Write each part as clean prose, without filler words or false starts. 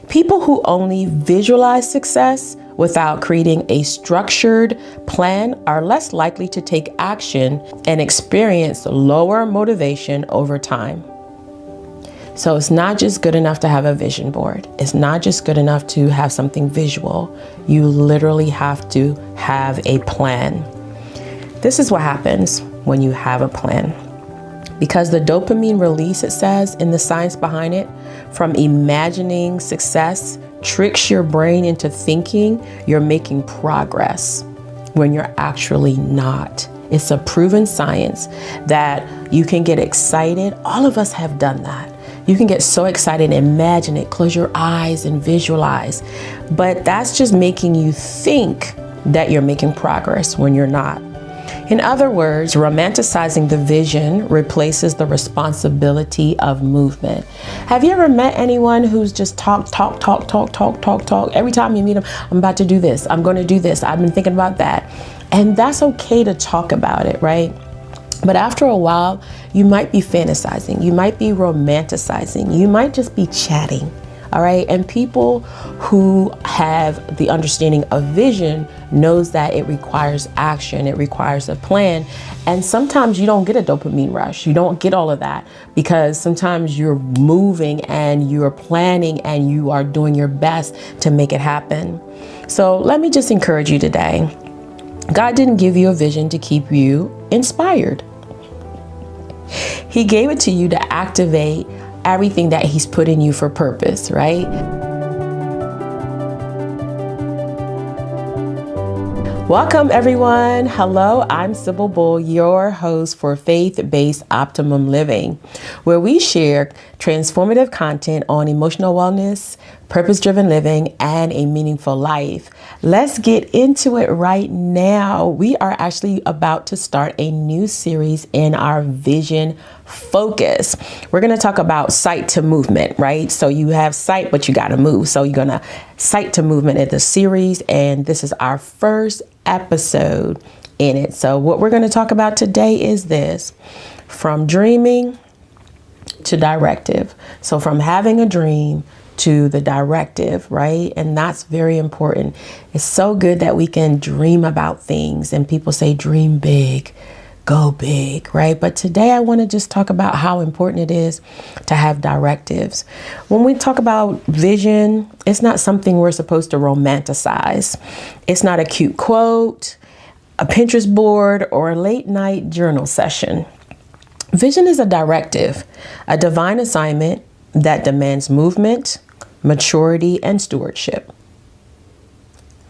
People who only visualize success without creating a structured plan are less likely to take action and experience lower motivation over time. So it's not just good enough to have a vision board. It's not just good enough to have something visual. You literally have to have a plan. This is what happens when you have a plan. Because the dopamine release, it says in the science behind it, from imagining success tricks your brain into thinking you're making progress when you're actually not. It's a proven science that you can get excited. All of us have done that. You can get so excited, imagine it, close your eyes and visualize. But that's just making you think that you're making progress when you're not. In other words, romanticizing the vision replaces the responsibility of movement. Have you ever met anyone who's just talk? Every time you meet them, I'm about to do this. I'm going to do this. I've been thinking about that. And that's okay to talk about it, right? But after a while, you might be fantasizing. You might be romanticizing. You might just be chatting. All right. And people who have the understanding of vision knows that it requires action. It requires a plan. And sometimes you don't get a dopamine rush. You don't get all of that because sometimes you're moving and you're planning and you are doing your best to make it happen. So let me just encourage you today. God didn't give you a vision to keep you inspired. He gave it to you to activate everything that He's put in you for purpose, right? Welcome, everyone. Hello, I'm Sybil Bull, your host for Faith Based Optimum Living, where we share transformative content on emotional wellness, purpose-driven living, and a meaningful life. Let's get into it right now. We are actually about to start a new series in our vision focus. We're going to talk about sight to movement, right? So you have sight, but you got to move. So you're going to sight to movement in the series. And this is our first episode in it. So what we're going to talk about today is this: from dreaming to directive. So from having a dream to the directive, right? And that's very important. It's so good that we can dream about things, and people say dream big, go big, right? But today I want to just talk about how important it is to have directives. When we talk about vision, it's not something we're supposed to romanticize. It's not a cute quote, a Pinterest board, or a late night journal session. Vision is a directive, a divine assignment that demands movement, maturity, and stewardship.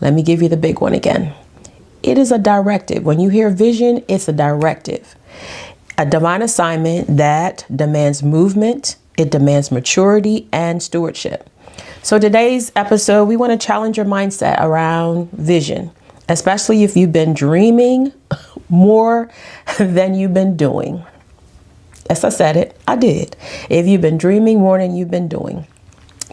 Let me give you the big one again. It is a directive. When you hear vision, it's a directive, a divine assignment that demands movement, it demands maturity and stewardship. So today's episode, we want to challenge your mindset around vision, especially if you've been dreaming more than you've been doing. Yes, I said it. I did. If you've been dreaming more than you've been doing.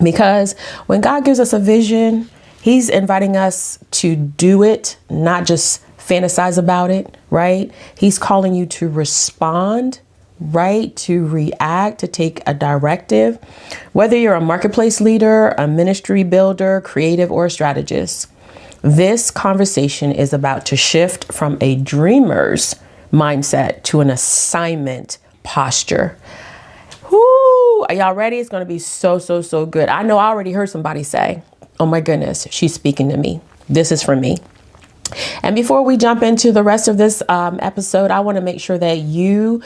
Because when God gives us a vision, He's inviting us to do it, not just fantasize about it, right? He's calling you to respond, right? To react, to take a directive. Whether you're a marketplace leader, a ministry builder, creative, or a strategist, this conversation is about to shift from a dreamer's mindset to an assignment posture. Whoo, are y'all ready? It's going to be so good. I know I already heard somebody say, oh my goodness, she's speaking to me. This is for me. And before we jump into the rest of this episode, I want to make sure that you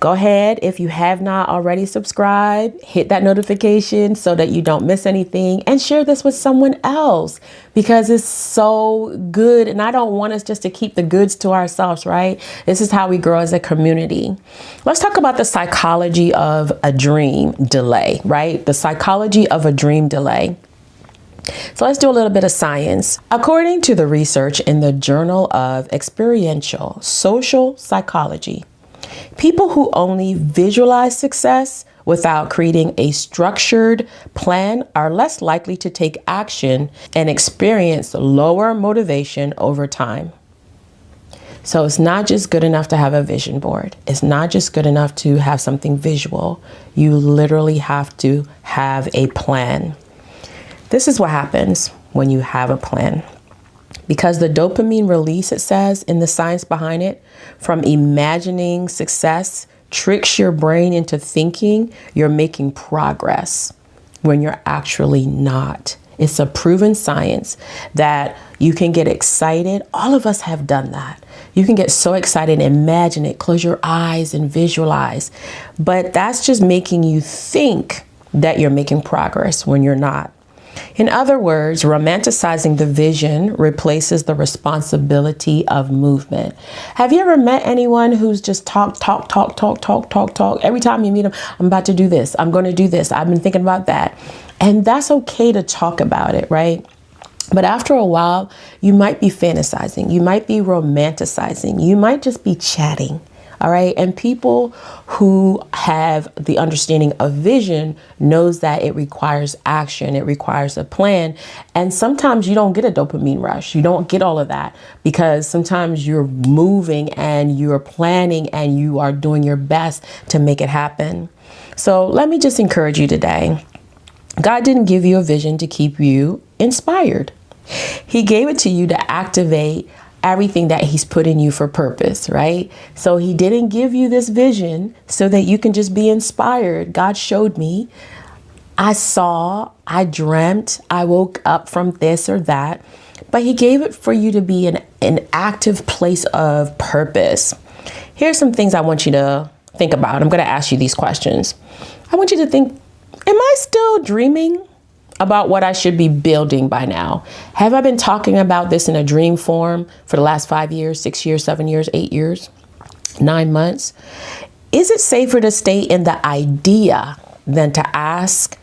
go ahead, if you have not already subscribed, hit that notification so that you don't miss anything, and share this with someone else because it's so good. And I don't want us just to keep the goods to ourselves, right? This is how we grow as a community. Let's talk about the psychology of a dream delay, right? The psychology of a dream delay. So let's do a little bit of science. According to the research in the Journal of Experiential Social Psychology, people who only visualize success without creating a structured plan are less likely to take action and experience lower motivation over time. So it's not just good enough to have a vision board. It's not just good enough to have something visual. You literally have to have a plan. This is what happens when you have a plan. Because the dopamine release, it says in the science behind it, from imagining success tricks your brain into thinking you're making progress when you're actually not. It's a proven science that you can get excited. All of us have done that. You can get so excited, imagine it, close your eyes and visualize. But that's just making you think that you're making progress when you're not. In other words, romanticizing the vision replaces the responsibility of movement. Have you ever met anyone who's just talk? Every time you meet them, I'm about to do this. I'm going to do this. I've been thinking about that. And that's okay to talk about it, right? But after a while, you might be fantasizing. You might be romanticizing. You might just be chatting. All right. And people who have the understanding of vision knows that it requires action. It requires a plan. And sometimes you don't get a dopamine rush. You don't get all of that because sometimes you're moving and you're planning and you are doing your best to make it happen. So let me just encourage you today. God didn't give you a vision to keep you inspired. He gave it to you to activate everything that he's put in you for purpose, right? So he didn't give you this vision so that you can just be inspired. God showed me, I saw, I dreamt, I woke up from this or that, but he gave it for you to be an active place of purpose. Here's some things I want you to think about. I'm going to ask you these questions. I want you to think, am I still dreaming about what I should be building by now? Have I been talking about this in a dream form for the last 5 years, 6 years, 7 years, 8 years, 9 months? Is it safer to stay in the idea than to ask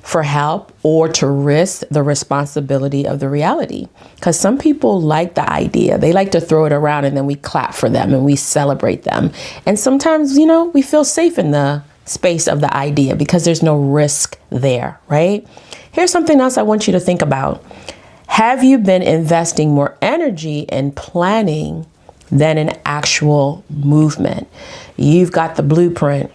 for help or to risk the responsibility of the reality? Because some people like the idea. They like to throw it around and then we clap for them and we celebrate them. And sometimes, we feel safe in the space of the idea because there's no risk there, right? Here's something else I want you to think about. Have you been investing more energy in planning than in actual movement? You've got the blueprint.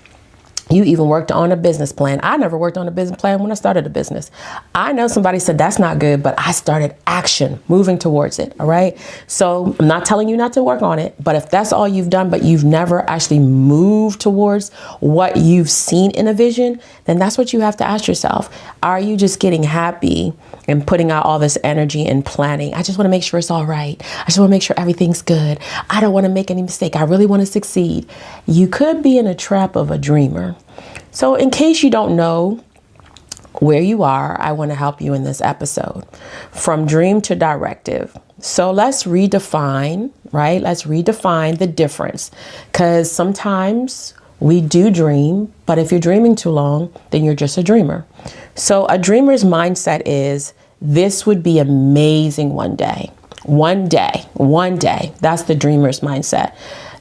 You even worked on a business plan. I never worked on a business plan when I started a business. I know somebody said that's not good, but I started action, moving towards it. All right. So I'm not telling you not to work on it, but if that's all you've done, but you've never actually moved towards what you've seen in a vision, then that's what you have to ask yourself. Are you just getting happy and putting out all this energy and planning? I just want to make sure it's all right. I just want to make sure everything's good. I don't want to make any mistake. I really want to succeed. You could be in a trap of a dreamer. So in case you don't know where you are, I want to help you in this episode. From dream to directive. So let's redefine, right? Let's redefine the difference, because sometimes we do dream, but if you're dreaming too long, then you're just a dreamer. So a dreamer's mindset is, this would be amazing one day. One day. That's the dreamer's mindset.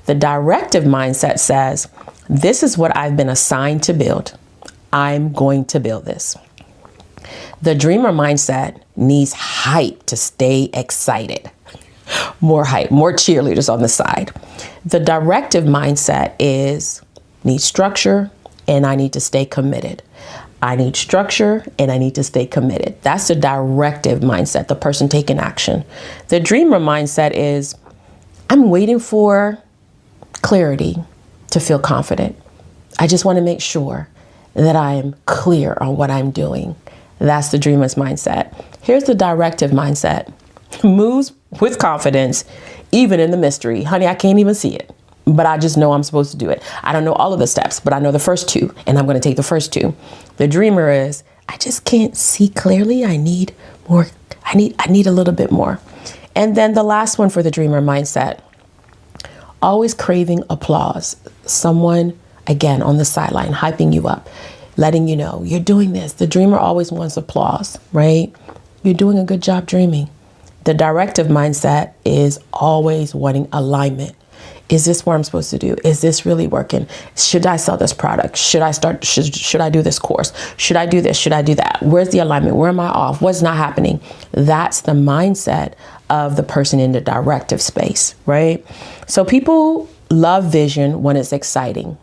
The directive mindset says, this is what I've been assigned to build. I'm going to build this. The dreamer mindset needs hype to stay excited. More hype, more cheerleaders on the side. The directive mindset needs structure and I need to stay committed. I need structure and I need to stay committed. That's the directive mindset, the person taking action. The dreamer mindset is, I'm waiting for clarity to feel confident. I just want to make sure that I am clear on what I'm doing. That's the dreamer's mindset. Here's the directive mindset. Moves with confidence, even in the mystery. Honey, I can't even see it, but I just know I'm supposed to do it. I don't know all of the steps, but I know the first two, and I'm going to take the first two. The dreamer is, I just can't see clearly. I need more. I need a little bit more. And then the last one for the dreamer mindset, always craving applause. Someone, again, on the sideline, hyping you up, letting you know you're doing this. The dreamer always wants applause, right? You're doing a good job dreaming. The directive mindset is always wanting alignment. Is this what I'm supposed to do? Is this really working? Should I sell this product? Should I do this course? Should I do this? Should I do that? Where's the alignment? Where am I off? What's not happening? That's the mindset of the person in the directive space, right? So people love vision when it's exciting.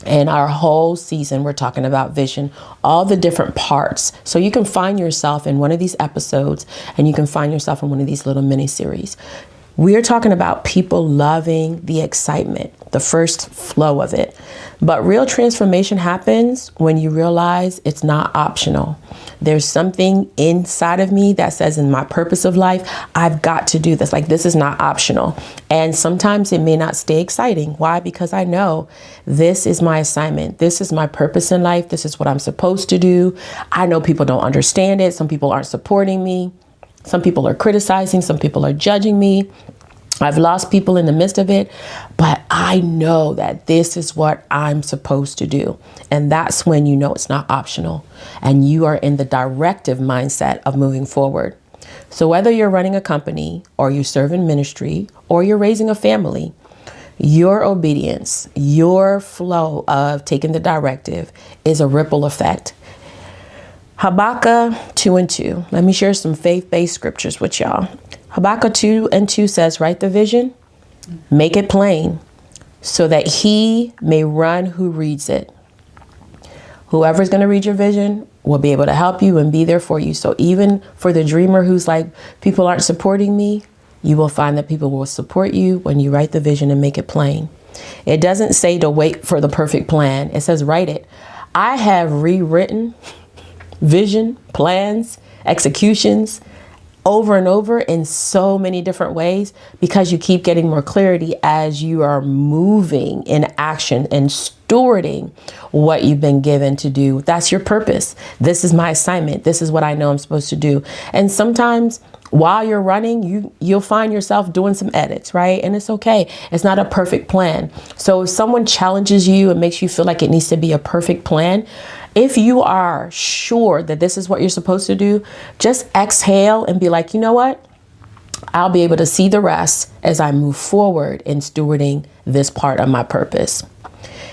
And our whole season, we're talking about vision, all the different parts. So you can find yourself in one of these episodes, and you can find yourself in one of these little mini series. We're talking about people loving the excitement, the first flow of it. But real transformation happens when you realize it's not optional. There's something inside of me that says, in my purpose of life, I've got to do this. Like, this is not optional. And sometimes it may not stay exciting. Why? Because I know this is my assignment. This is my purpose in life. This is what I'm supposed to do. I know people don't understand it. Some people aren't supporting me. Some people are criticizing. Some people are judging me. I've lost people in the midst of it, but I know that this is what I'm supposed to do. And that's when you know it's not optional and you are in the directive mindset of moving forward. So whether you're running a company or you serve in ministry or you're raising a family, your obedience, your flow of taking the directive is a ripple effect. Habakkuk 2:2. Let me share some faith-based scriptures with y'all. Habakkuk 2:2 says, write the vision, make it plain, so that he may run who reads it. Whoever's going to read your vision will be able to help you and be there for you. So even for the dreamer who's like, people aren't supporting me, you will find that people will support you when you write the vision and make it plain. It doesn't say to wait for the perfect plan. It says, write it. I have rewritten vision, plans, executions, over and over in so many different ways, because you keep getting more clarity as you are moving in action and stewarding what you've been given to do. That's your purpose. This is my assignment. This is what I know I'm supposed to do. And sometimes while you're running, you'll find yourself doing some edits, right? And it's okay. It's not a perfect plan. So if someone challenges you and makes you feel like it needs to be a perfect plan, if you are sure that this is what you're supposed to do, just exhale and be like, you know what? I'll be able to see the rest as I move forward in stewarding this part of my purpose.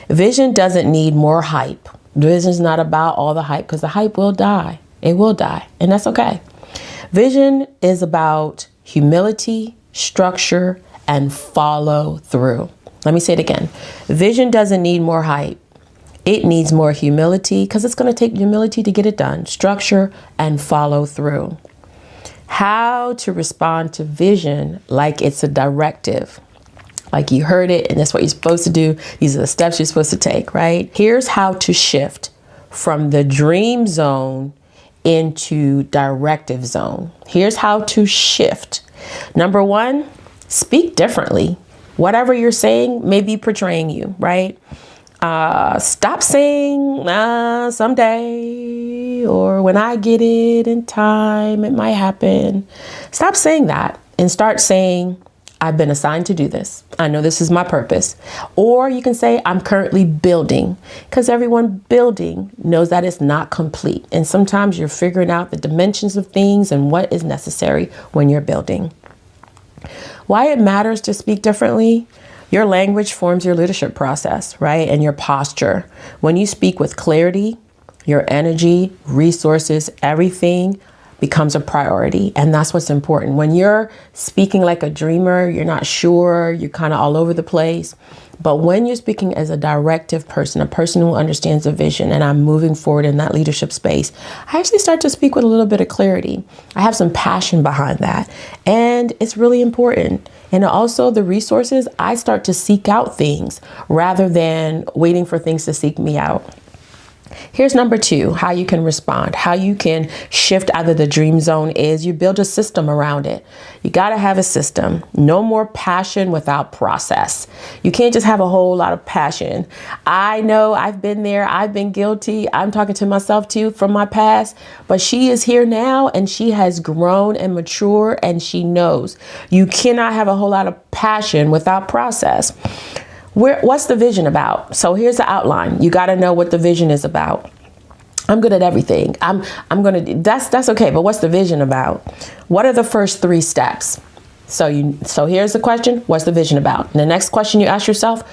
Vision doesn't need more hype. Vision is not about all the hype, because the hype will die. It will die, and that's okay. Vision is about humility, structure, and follow through. Let me say it again. Vision doesn't need more hype. It needs more humility, because it's going to take humility to get it done, structure, and follow through. How to respond to vision like it's a directive, like you heard it and that's what you're supposed to do. These are the steps you're supposed to take, right? Here's how to shift from the dream zone into directive zone. Here's how to shift. Number one, speak differently. Whatever you're saying may be portraying you, right? Stop saying someday, or when I get it in time, it might happen. Stop saying that and start saying, I've been assigned to do this. I know this is my purpose. Or you can say, I'm currently building, because everyone building knows that it's not complete. And sometimes you're figuring out the dimensions of things and what is necessary when you're building. Why it matters to speak differently? Your language forms your leadership process, right? And your posture. When you speak with clarity, your energy, resources, everything becomes a priority. And that's what's important. When you're speaking like a dreamer, you're not sure, you're kind of all over the place. But when you're speaking as a directive person, a person who understands the vision, and I'm moving forward in that leadership space, I actually start to speak with a little bit of clarity. I have some passion behind that. And it's really important. And also the resources, I start to seek out things rather than waiting for things to seek me out. Here's number two, how you can respond, how you can shift out of the dream zone is you build a system around it. You got to have a system. No more passion without process. You can't just have a whole lot of passion. I know I've been there. I've been guilty. I'm talking to myself too from my past, but she is here now and she has grown and matured and she knows you cannot have a whole lot of passion without process. What's the vision about? So here's the outline. You got to know what the vision is about. I'm good at everything. I'm going to, that's okay. But what's the vision about? What are the first three steps? So here's the question. What's the vision about? And the next question you ask yourself,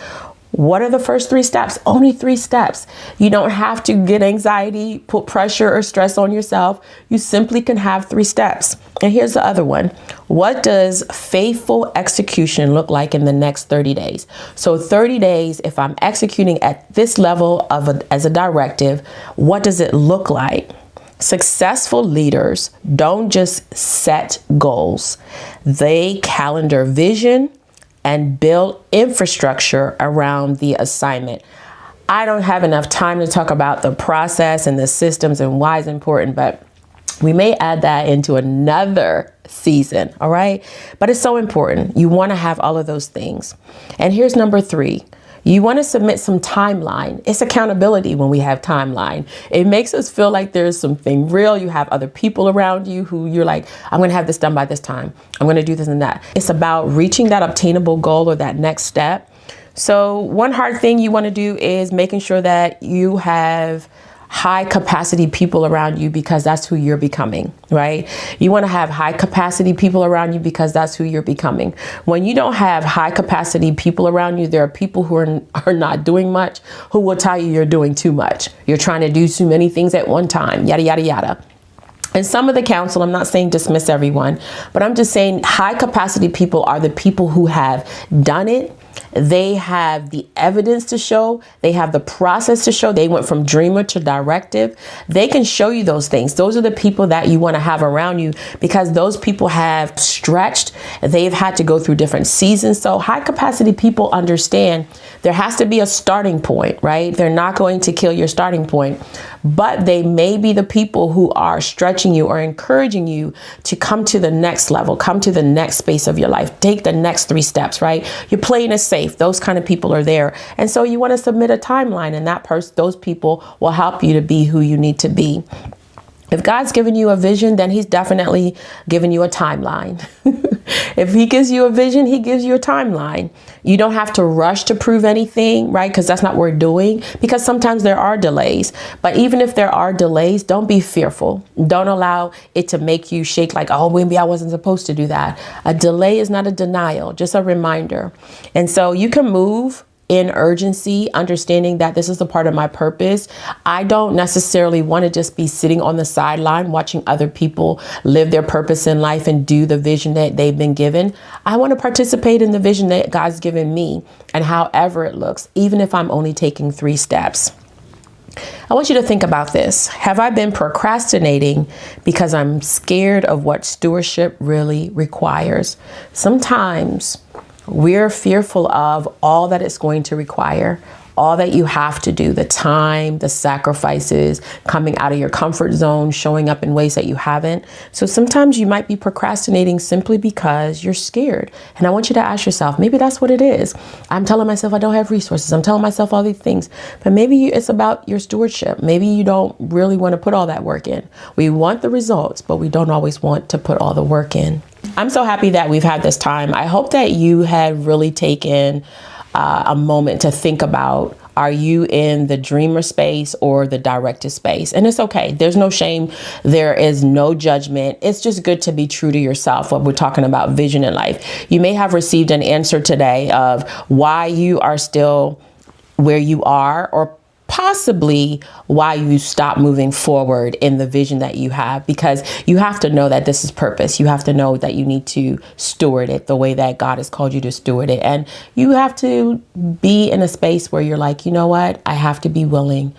What are the first 3 steps? Only 3 steps. You don't have to get anxiety, put pressure or stress on yourself. You simply can have 3 steps. And here's the other one. What does faithful execution look like in the next 30 days? So 30 days, if I'm executing at this level as a directive, what does it look like? Successful leaders don't just set goals. They calendar vision and build infrastructure around the assignment. I don't have enough time to talk about the process and the systems and why it's important, but we may add that into another season, all right? But it's so important. You want to have all of those things. And here's number 3. You want to submit some timeline. It's accountability when we have timeline. It makes us feel like there's something real. You have other people around you who you're like, I'm going to have this done by this time. I'm going to do this and that. It's about reaching that obtainable goal or that next step. So one hard thing you want to do is making sure that you have high capacity people around you, because that's who you're becoming, right? You want to have high capacity people around you because that's who you're becoming. When you don't have high capacity people around you, there are people who are not doing much, who will tell you you're doing too much. You're trying to do too many things at one time, yada, yada, yada. And some of the counsel, I'm not saying dismiss everyone, but I'm just saying high capacity people are the people who have done it. They have the evidence to show. They have the process to show. They went from dreamer to directive. They can show you those things. Those are the people that you want to have around you, because those people have stretched. They've had to go through different seasons. So high capacity people understand there has to be a starting point, right? They're not going to kill your starting point, but they may be the people who are stretching you or encouraging you to come to the next level, come to the next space of your life, take the next 3 steps, right? You're playing it safe. Those kind of people are there. And so you want to submit a timeline, and those people will help you to be who you need to be. If God's given you a vision, then he's definitely given you a timeline. If he gives you a vision, he gives you a timeline. You don't have to rush to prove anything, right? Because that's not what we're doing, because sometimes there are delays. But even if there are delays, don't be fearful. Don't allow it to make you shake like, oh, maybe I wasn't supposed to do that. A delay is not a denial, just a reminder. And so you can move in urgency, understanding that this is a part of my purpose. I don't necessarily want to just be sitting on the sideline watching other people live their purpose in life and do the vision that they've been given. I want to participate in the vision that God's given me, and however it looks, even if I'm only taking 3 steps. I want you to think about this. Have I been procrastinating because I'm scared of what stewardship really requires? Sometimes we're fearful of all that it's going to require, all that you have to do, the time, the sacrifices, coming out of your comfort zone, showing up in ways that you haven't. So sometimes you might be procrastinating simply because you're scared. And I want you to ask yourself, maybe that's what it is. I'm telling myself I don't have resources. I'm telling myself all these things, but maybe it's about your stewardship. Maybe you don't really want to put all that work in. We want the results, but we don't always want to put all the work in. I'm so happy that we've had this time. I hope that you had really taken a moment to think about, are you in the dreamer space or the directive space? And it's okay. There's no shame. There is no judgment. It's just good to be true to yourself when we're talking about vision in life. You may have received an answer today of why you are still where you are, or possibly why you stop moving forward in the vision that you have, because you have to know that this is purpose. You have to know that you need to steward it the way that God has called you to steward it. And you have to be in a space where you're like, you know what? I have to be willing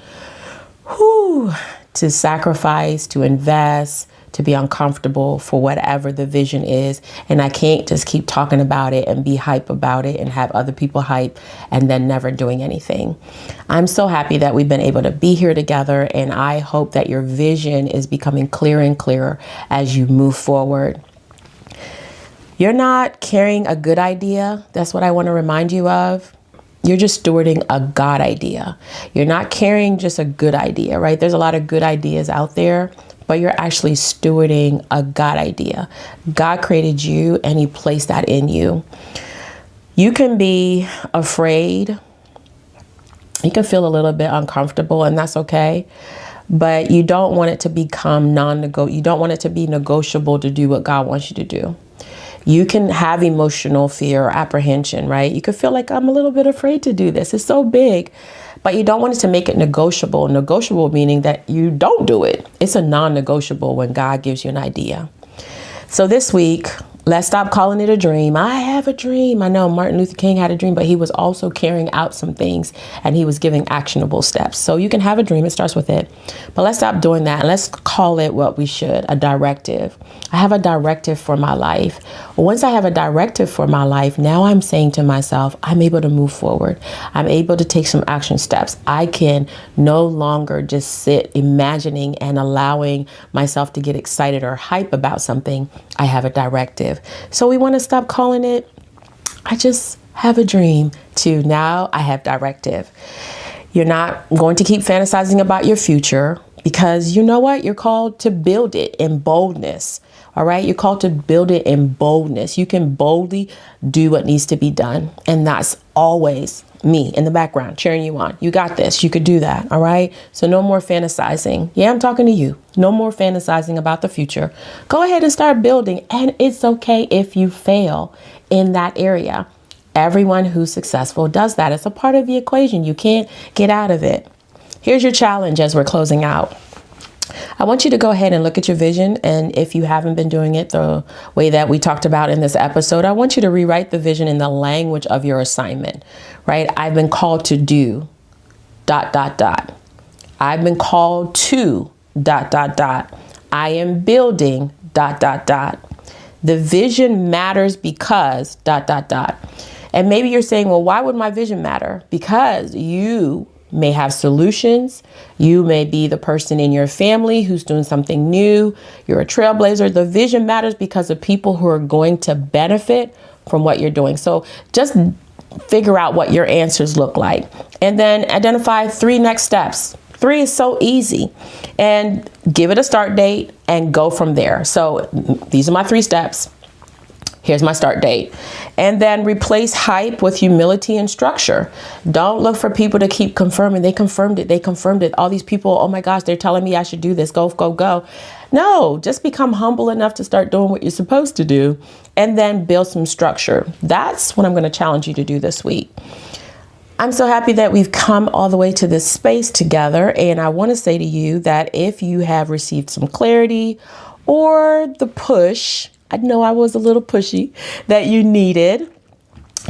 to sacrifice, to invest, to be uncomfortable for whatever the vision is. And I can't just keep talking about it and be hype about it and have other people hype and then never doing anything. I'm so happy that we've been able to be here together, and I hope that your vision is becoming clearer and clearer as you move forward. You're not carrying a good idea. That's what I want to remind you of. You're just stewarding a God idea. You're not carrying just a good idea, right? There's a lot of good ideas out there, but you're actually stewarding a God idea. God created you and he placed that in you. You can be afraid. You can feel a little bit uncomfortable, and that's okay. But you don't want it to become non-negotiable. You don't want it to be negotiable to do what God wants you to do. You can have emotional fear or apprehension, right? You could feel like, I'm a little bit afraid to do this. It's so big, but you don't want it to make it negotiable. Negotiable meaning that you don't do it. It's a non-negotiable when God gives you an idea. So this week, let's stop calling it a dream. I have a dream. I know Martin Luther King had a dream, but he was also carrying out some things and he was giving actionable steps. So you can have a dream. It starts with it. But let's stop doing that. And let's call it what we should, a directive. I have a directive for my life. Once I have a directive for my life, now I'm saying to myself, I'm able to move forward. I'm able to take some action steps. I can no longer just sit imagining and allowing myself to get excited or hype about something. I have a directive. So we want to stop calling it, I just have a dream, to now I have directive. You're not going to keep fantasizing about your future, because you know what? You're called to build it in boldness. All right. You're called to build it in boldness. You can boldly do what needs to be done. And that's always me in the background cheering you on. You got this. You could do that. All right. So no more fantasizing. Yeah, I'm talking to you. No more fantasizing about the future. Go ahead and start building. And it's okay if you fail in that area. Everyone who's successful does that. It's a part of the equation. You can't get out of it. Here's your challenge as we're closing out. I want you to go ahead and look at your vision. And if you haven't been doing it the way that we talked about in this episode, I want you to rewrite the vision in the language of your assignment, right? I've been called to do ... I've been called to ... I am building ... The vision matters because ... And maybe you're saying, well, why would my vision matter? Because you may have solutions. You may be the person in your family who's doing something new. You're a trailblazer. The vision matters because of people who are going to benefit from what you're doing. So just figure out what your answers look like and then identify 3 next steps. 3 is so easy, and give it a start date and go from there. So these are my 3 steps. Here's my start date. And then replace hype with humility and structure. Don't look for people to keep confirming. They confirmed it. They confirmed it. All these people, oh my gosh, they're telling me I should do this. Go, go, go. No, just become humble enough to start doing what you're supposed to do and then build some structure. That's what I'm going to challenge you to do this week. I'm so happy that we've come all the way to this space together. And I want to say to you that if you have received some clarity or the push, I know I was a little pushy, that you needed,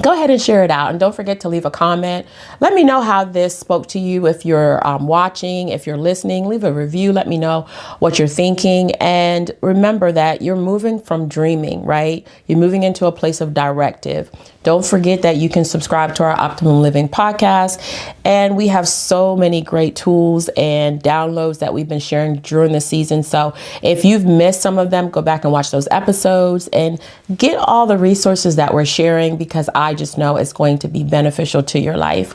go ahead and share it out. And don't forget to leave a comment. Let me know how this spoke to you. If you're watching, if you're listening, leave a review. Let me know what you're thinking. And remember that you're moving from dreaming, right? You're moving into a place of directive. Don't forget that you can subscribe to our Optimum Living podcast. And we have so many great tools and downloads that we've been sharing during the season. So if you've missed some of them, go back and watch those episodes and get all the resources that we're sharing, because I just know it's going to be beneficial to your life.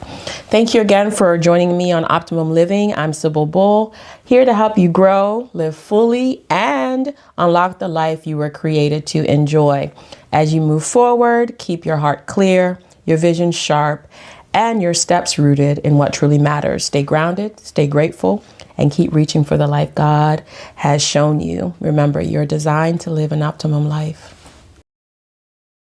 Thank you again for joining me on Optimum Living. I'm Sybil Bull, here to help you grow, live fully, and unlock the life you were created to enjoy. As you move forward, keep your heart clear, your vision sharp, and your steps rooted in what truly matters. Stay grounded, stay grateful, and keep reaching for the life God has shown you. Remember, you're designed to live an optimum life.